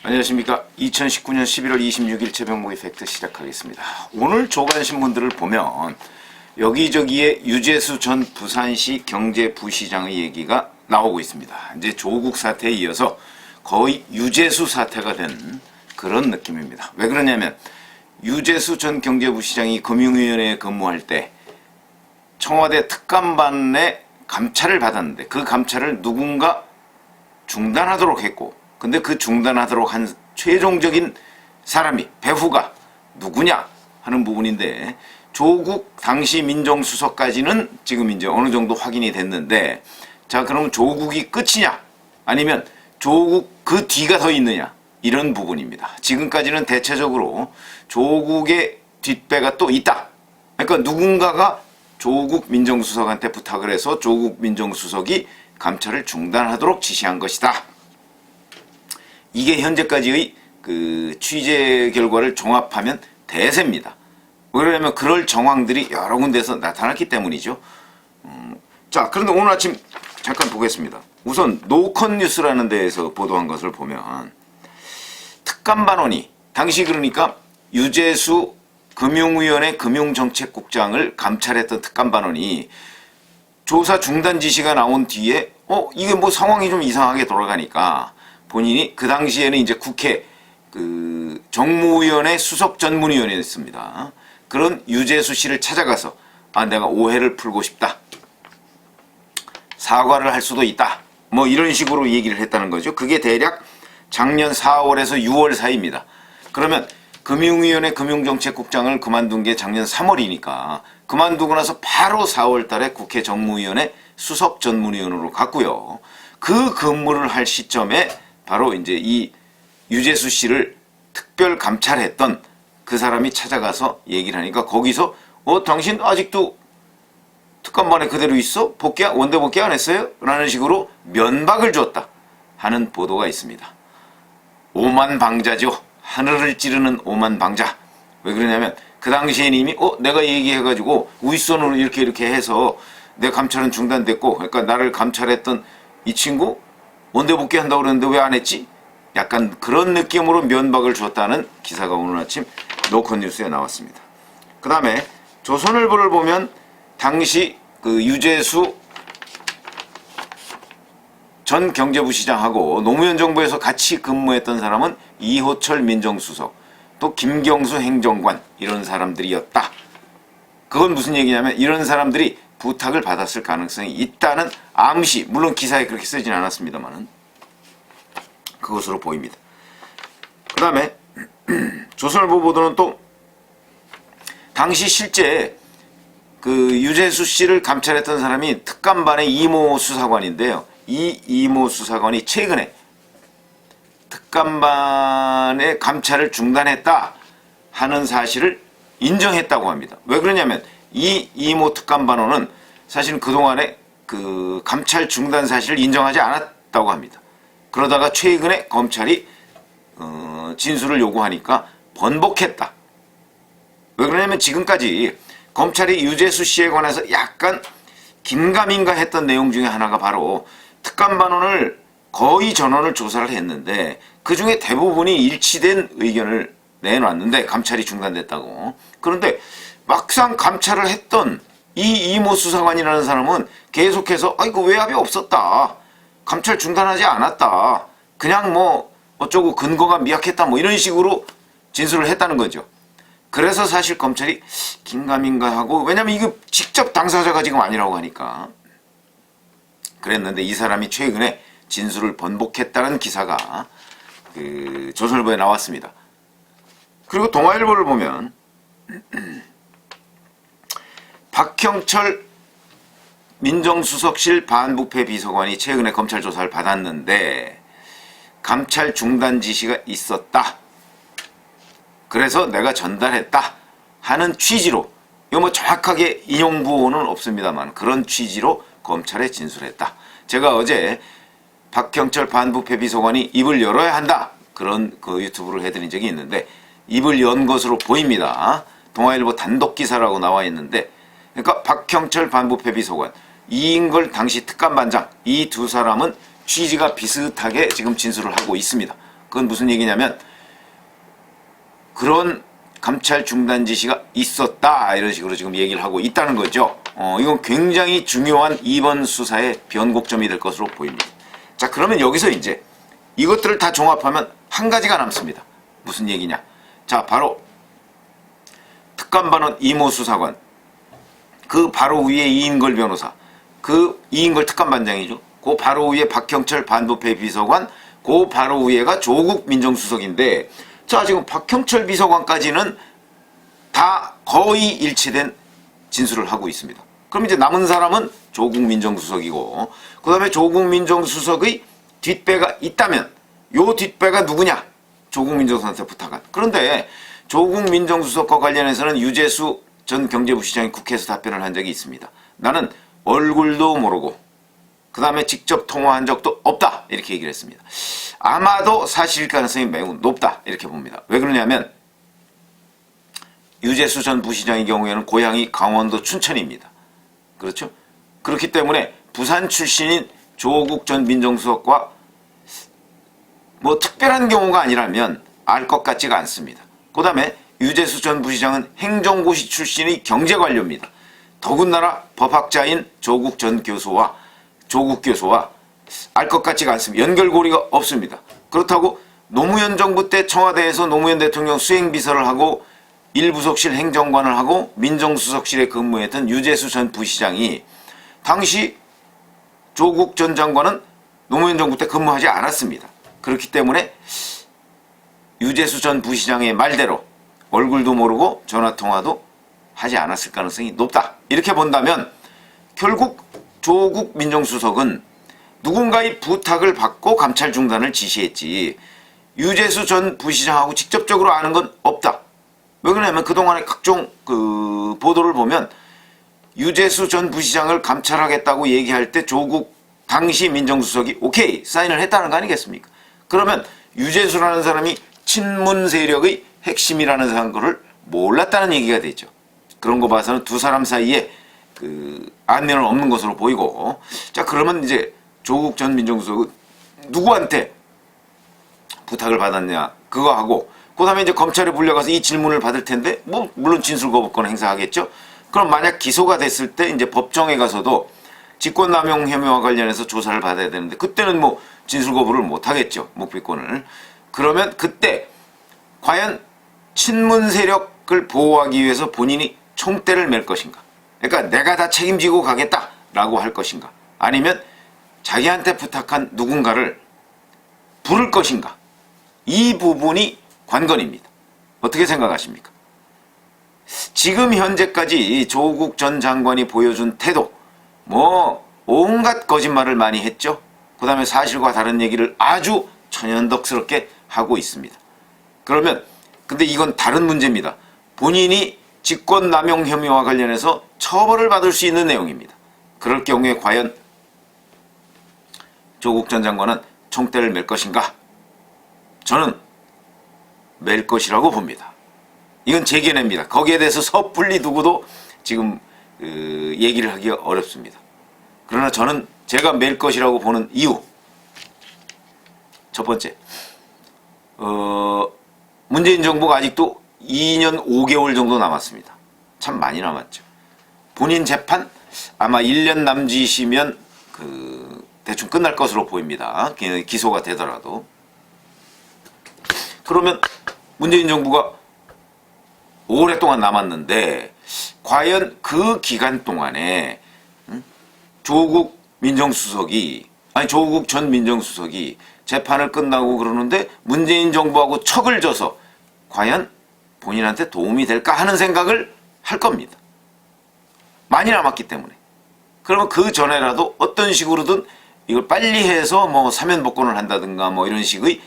안녕하십니까. 2019년 11월 26일 최병목의 팩트 시작하겠습니다. 오늘 조간신문들을 보면 여기저기에 유재수 전 부산시 경제부시장의 얘기가 나오고 있습니다. 이제 조국 사태에 이어서 거의 유재수 사태가 된 그런 느낌입니다. 왜 그러냐면 유재수 전 경제부시장이 금융위원회에 근무할 때 청와대 특감반의 감찰을 받았는데 그 감찰을 누군가 중단하도록 했고, 근데 그 중단하도록 한 최종적인 사람이 배후가 누구냐 하는 부분인데, 조국 당시 민정수석까지는 지금 이제 어느 정도 확인이 됐는데, 자 그럼 조국이 끝이냐 아니면 조국 그 뒤가 더 있느냐, 이런 부분입니다. 지금까지는 대체적으로 조국의 뒷배가 또 있다. 그러니까 누군가가 조국 민정수석한테 부탁을 해서 조국 민정수석이 감찰을 중단하도록 지시한 것이다. 이게 현재까지의 그 취재 결과를 종합하면 대세입니다. 왜냐하면 그럴 정황들이 여러 군데서 나타났기 때문이죠. 자, 그런데 오늘 아침 잠깐 보겠습니다. 우선 노컷뉴스라는 데에서 보도한 것을 보면 특감반원이 당시 그러니까 유재수 금융위원회 금융정책국장을 감찰했던 특감반원이 조사 중단 지시가 나온 뒤에 이게 뭐 상황이 좀 이상하게 돌아가니까 본인이 그 당시에는 이제 국회 그 정무위원회 수석 전문위원회였습니다. 그런 유재수 씨를 찾아가서 내가 오해를 풀고 싶다. 사과를 할 수도 있다. 뭐 이런 식으로 얘기를 했다는 거죠. 그게 대략 작년 4월에서 6월 사이입니다. 그러면 금융위원회 금융정책국장을 그만둔 게 작년 3월이니까 그만두고 나서 바로 4월 달에 국회 정무위원회 수석 전문위원으로 갔고요. 그 근무를 할 시점에 바로 이제 이 유재수 씨를 특별 감찰했던 그 사람이 찾아가서 얘기를 하니까 거기서 당신 아직도 특감반에 그대로 있어? 원대 복귀 안 했어요? 라는 식으로 면박을 줬다 하는 보도가 있습니다. 오만방자죠. 하늘을 찌르는 오만방자. 왜 그러냐면 그 당시에는 이미 내가 얘기해가지고 윗선으로 이렇게 해서 내 감찰은 중단됐고, 그러니까 나를 감찰했던 이 친구 원대 복귀한다고 그러는데 왜 안 했지? 약간 그런 느낌으로 면박을 줬다는 기사가 오늘 아침 노컷뉴스에 나왔습니다. 그 다음에 조선일보를 보면 당시 그 유재수 전 경제부시장하고 노무현 정부에서 같이 근무했던 사람은 이호철 민정수석, 또 김경수 행정관, 이런 사람들이었다. 그건 무슨 얘기냐면 이런 사람들이 부탁을 받았을 가능성이 있다는 암시, 물론 기사에 그렇게 쓰진 않았습니다만 그것으로 보입니다. 그 다음에 조선일보 보도는 또 당시 실제 그 유재수 씨를 감찰했던 사람이 특감반의 이모 수사관인데요. 이 이모 수사관이 최근에 특감반의 감찰을 중단했다 하는 사실을 인정했다고 합니다. 왜 그러냐면 이 이모 특감반원은 사실 그동안에 그 감찰 중단 사실을 인정하지 않았다고 합니다. 그러다가 최근에 검찰이 진술을 요구하니까 번복했다. 왜 그러냐면 지금까지 검찰이 유재수 씨에 관해서 약간 긴가민가 했던 내용 중에 하나가 바로 특감반원을 거의 전원을 조사를 했는데 그 중에 대부분이 일치된 의견을 내놨는데 감찰이 중단됐다고. 그런데 막상 감찰을 했던 이 이모 수사관이라는 사람은 계속해서 이거 외압이 없었다. 감찰 중단하지 않았다. 그냥 뭐 어쩌고 근거가 미약했다. 뭐 이런 식으로 진술을 했다는 거죠. 그래서 사실 검찰이 긴가민가 하고, 왜냐면 이거 직접 당사자가 지금 아니라고 하니까 그랬는데 이 사람이 최근에 진술을 번복했다는 기사가 그 조선일보에 나왔습니다. 그리고 동아일보를 보면 박형철 민정수석실 반부패 비서관이 최근에 검찰 조사를 받았는데 감찰 중단 지시가 있었다. 그래서 내가 전달했다 하는 취지로, 이거 뭐 정확하게 인용 부호는 없습니다만 그런 취지로 검찰에 진술했다. 제가 어제 박형철 반부패 비서관이 입을 열어야 한다, 그런 그 유튜브를 해드린 적이 있는데 입을 연 것으로 보입니다. 동아일보 단독 기사라고 나와 있는데, 그러니까 박형철 반부패 비서관, 이인걸 당시 특감반장, 이 두 사람은 취지가 비슷하게 지금 진술을 하고 있습니다. 그건 무슨 얘기냐면 그런 감찰 중단 지시가 있었다 이런 식으로 지금 얘기를 하고 있다는 거죠. 이건 굉장히 중요한 이번 수사의 변곡점이 될 것으로 보입니다. 자, 그러면 여기서 이제 이것들을 다 종합하면 한 가지가 남습니다. 무슨 얘기냐? 자, 바로 특감반원 이모 수사관, 그 바로 위에 이인걸 변호사, 그 이인걸 특감반장이죠. 그 바로 위에 박형철 반부패 비서관, 그 바로 위에가 조국 민정수석인데, 자, 지금 박형철 비서관까지는 다 거의 일치된 진술을 하고 있습니다. 그럼 이제 남은 사람은 조국 민정수석이고, 그 다음에 조국 민정수석의 뒷배가 있다면 요 뒷배가 누구냐? 조국 민정수석한테 부탁한. 그런데 조국 민정수석과 관련해서는 유재수 전 경제부시장이 국회에서 답변을 한 적이 있습니다. 나는 얼굴도 모르고 그 다음에 직접 통화한 적도 없다 이렇게 얘기를 했습니다. 아마도 사실일 가능성이 매우 높다 이렇게 봅니다. 왜 그러냐면 유재수 전 부시장의 경우에는 고향이 강원도 춘천입니다. 그렇죠? 그렇기 때문에 부산 출신인 조국 전 민정수석과 뭐 특별한 경우가 아니라면 알 것 같지가 않습니다. 그 다음에 유재수 전 부시장은 행정고시 출신의 경제관료입니다. 더군다나 법학자인 조국 교수와 알 것 같지가 않습니다. 연결고리가 없습니다. 그렇다고 노무현 정부 때 청와대에서 노무현 대통령 수행비서를 하고 1부속실 행정관을 하고 민정수석실에 근무했던 유재수 전 부시장이 당시 조국 전 장관은 노무현 정부 때 근무하지 않았습니다. 그렇기 때문에 유재수 전 부시장의 말대로 얼굴도 모르고 전화통화도 하지 않았을 가능성이 높다. 이렇게 본다면 결국 조국 민정수석은 누군가의 부탁을 받고 감찰 중단을 지시했지 유재수 전 부시장하고 직접적으로 아는 건 없다. 왜 그러냐면 그동안의 각종 보도를 보면 유재수 전 부시장을 감찰하겠다고 얘기할 때 조국 당시 민정수석이 오케이 사인을 했다는 거 아니겠습니까? 그러면 유재수라는 사람이 친문 세력의 핵심이라는 거를 몰랐다는 얘기가 되죠. 그런 거 봐서는 두 사람 사이에 안면은 없는 것으로 보이고, 자, 그러면 이제 조국 전 민정수석은 누구한테 부탁을 받았냐 그거 하고, 그 다음에 이제 검찰에 불려가서 이 질문을 받을 텐데 뭐 물론 진술거부권 행사하겠죠. 그럼 만약 기소가 됐을 때 이제 법정에 가서도 직권남용 혐의와 관련해서 조사를 받아야 되는데 그때는 뭐 진술거부를 못 하겠죠. 묵비권을. 그러면 그때 과연 친문 세력을 보호하기 위해서 본인이 총대를 맬 것인가? 그러니까 내가 다 책임지고 가겠다라고 할 것인가? 아니면 자기한테 부탁한 누군가를 부를 것인가? 이 부분이 관건입니다. 어떻게 생각하십니까? 지금 현재까지 조국 전 장관이 보여준 태도, 뭐 온갖 거짓말을 많이 했죠. 그 다음에 사실과 다른 얘기를 아주 천연덕스럽게 하고 있습니다. 그러면 근데 이건 다른 문제입니다. 본인이 직권남용 혐의와 관련해서 처벌을 받을 수 있는 내용입니다. 그럴 경우에 과연 조국 전 장관은 총대를 맬 것인가? 저는 맬 것이라고 봅니다. 이건 제 견해입니다. 거기에 대해서 섣불리 누구도 지금 얘기를 하기가 어렵습니다. 그러나 저는 제가 맬 것이라고 보는 이유, 첫 번째, 문재인 정부가 아직도 2년 5개월 정도 남았습니다. 참 많이 남았죠. 본인 재판 아마 1년 남짓이면 대충 끝날 것으로 보입니다. 기소가 되더라도. 그러면 문재인 정부가 오랫동안 남았는데 과연 그 기간 동안에 조국 전 민정수석이 재판을 끝나고 그러는데 문재인 정부하고 척을 져서 과연 본인한테 도움이 될까 하는 생각을 할 겁니다. 많이 남았기 때문에. 그러면 그 전에라도 어떤 식으로든 이걸 빨리 해서 뭐 사면복권을 한다든가 뭐 이런 식의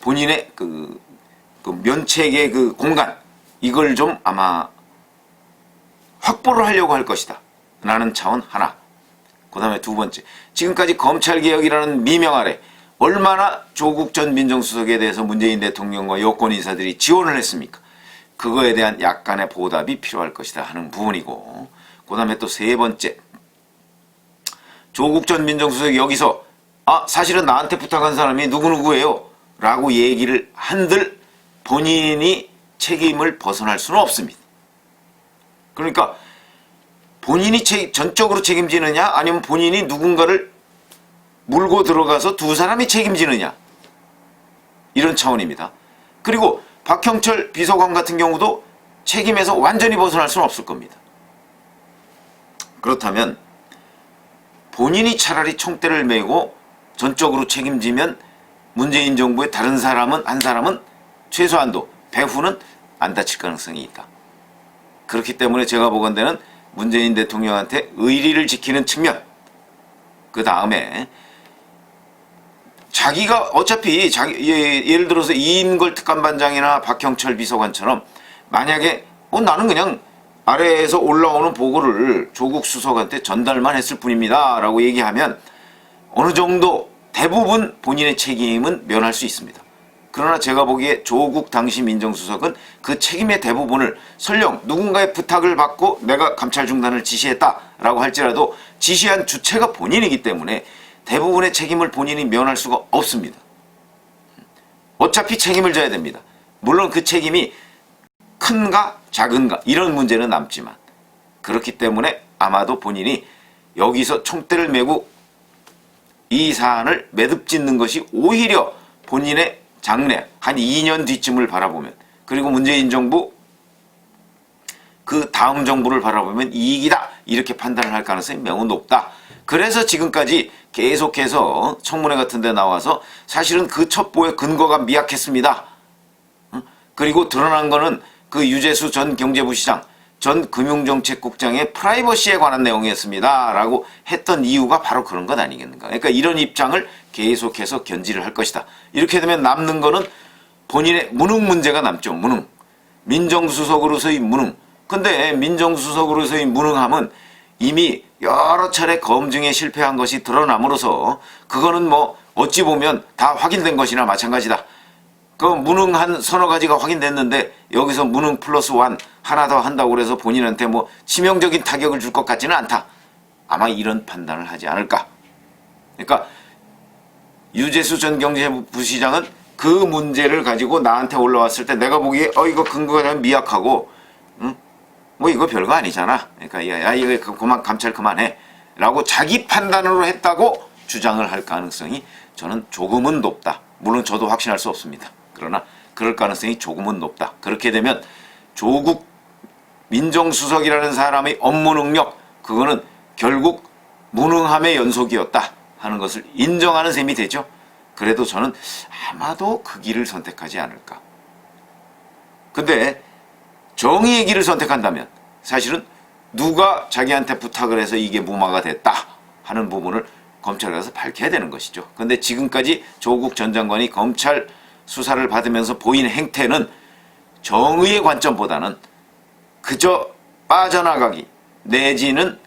본인의 면책의 공간, 이걸 좀 아마 확보를 하려고 할 것이다 라는 차원 하나. 그 다음에 두 번째, 지금까지 검찰개혁이라는 미명 아래 얼마나 조국 전 민정수석에 대해서 문재인 대통령과 여권 인사들이 지원을 했습니까? 그거에 대한 약간의 보답이 필요할 것이다 하는 부분이고, 그 다음에 또 세 번째, 조국 전 민정수석이 여기서 사실은 나한테 부탁한 사람이 누구누구예요 라고 얘기를 한들 본인이 책임을 벗어날 수는 없습니다. 그러니까 본인이 전적으로 책임지느냐 아니면 본인이 누군가를 물고 들어가서 두 사람이 책임지느냐 이런 차원입니다. 그리고 박형철 비서관 같은 경우도 책임에서 완전히 벗어날 수는 없을 겁니다. 그렇다면 본인이 차라리 총대를 메고 전적으로 책임지면 문재인 정부의 다른 사람은 한 사람은 최소한도 배후는 안 다칠 가능성이 있다. 그렇기 때문에 제가 보건대는 문재인 대통령한테 의리를 지키는 측면, 그 다음에 자기가 어차피 예를 들어서 이인걸 특감반장이나 박형철 비서관처럼 만약에 나는 그냥 아래에서 올라오는 보고를 조국 수석한테 전달만 했을 뿐입니다 라고 얘기하면 어느 정도 대부분 본인의 책임은 면할 수 있습니다. 그러나 제가 보기에 조국 당시 민정수석은 그 책임의 대부분을 설령 누군가의 부탁을 받고 내가 감찰 중단을 지시했다라고 할지라도 지시한 주체가 본인이기 때문에 대부분의 책임을 본인이 면할 수가 없습니다. 어차피 책임을 져야 됩니다. 물론 그 책임이 큰가 작은가 이런 문제는 남지만 그렇기 때문에 아마도 본인이 여기서 총대를 메고 이 사안을 매듭짓는 것이 오히려 본인의 장래 한 2년 뒤쯤을 바라보면 그리고 문재인 정부 그 다음 정부를 바라보면 이익이다 이렇게 판단을 할 가능성이 매우 높다. 그래서 지금까지 계속해서 청문회 같은 데 나와서 사실은 그 첩보의 근거가 미약했습니다. 그리고 드러난 거는 그 유재수 전 경제부시장 전 금융정책국장의 프라이버시에 관한 내용이었습니다 라고 했던 이유가 바로 그런 것 아니겠는가. 그러니까 이런 입장을 계속해서 견지를 할 것이다. 이렇게 되면 남는 거는 본인의 무능 문제가 남죠. 무능. 민정수석으로서의 무능. 근데 민정수석으로서의 무능함은 이미 여러 차례 검증에 실패한 것이 드러남으로써 그거는 뭐 어찌 보면 다 확인된 것이나 마찬가지다. 그 무능한 서너 가지가 확인됐는데 여기서 무능 플러스 원 하나 더 한다고 그래서 본인한테 뭐 치명적인 타격을 줄 것 같지는 않다. 아마 이런 판단을 하지 않을까. 그러니까 유재수 전 경제부시장은 그 문제를 가지고 나한테 올라왔을 때 내가 보기에 이거 근거가 좀 미약하고 뭐 이거 별거 아니잖아. 그러니까 야 이거 그만 감찰 그만해 라고 자기 판단으로 했다고 주장을 할 가능성이 저는 조금은 높다. 물론 저도 확신할 수 없습니다. 그러나 그럴 가능성이 조금은 높다. 그렇게 되면 조국 민정수석이라는 사람의 업무 능력 그거는 결국 무능함의 연속이었다 하는 것을 인정하는 셈이 되죠. 그래도 저는 아마도 그 길을 선택하지 않을까. 근데 정의의 길을 선택한다면 사실은 누가 자기한테 부탁을 해서 이게 무마가 됐다 하는 부분을 검찰에 가서 밝혀야 되는 것이죠. 근데 지금까지 조국 전 장관이 검찰 수사를 받으면서 보인 행태는 정의의 관점보다는 그저 빠져나가기 내지는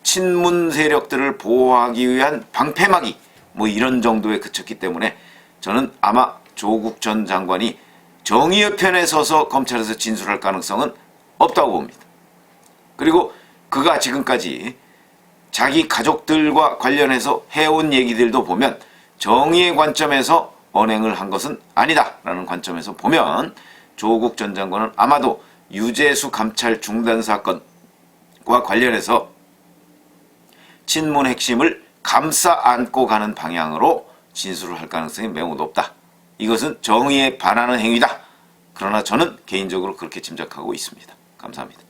친문 세력들을 보호하기 위한 방패막이 뭐 이런 정도에 그쳤기 때문에 저는 아마 조국 전 장관이 정의의 편에 서서 검찰에서 진술할 가능성은 없다고 봅니다. 그리고 그가 지금까지 자기 가족들과 관련해서 해온 얘기들도 보면 정의의 관점에서 언행을 한 것은 아니다라는 관점에서 보면 조국 전 장관은 아마도 유재수 감찰 중단 사건과 관련해서 친문 핵심을 감싸 안고 가는 방향으로 진술을 할 가능성이 매우 높다. 이것은 정의에 반하는 행위다. 그러나 저는 개인적으로 그렇게 짐작하고 있습니다. 감사합니다.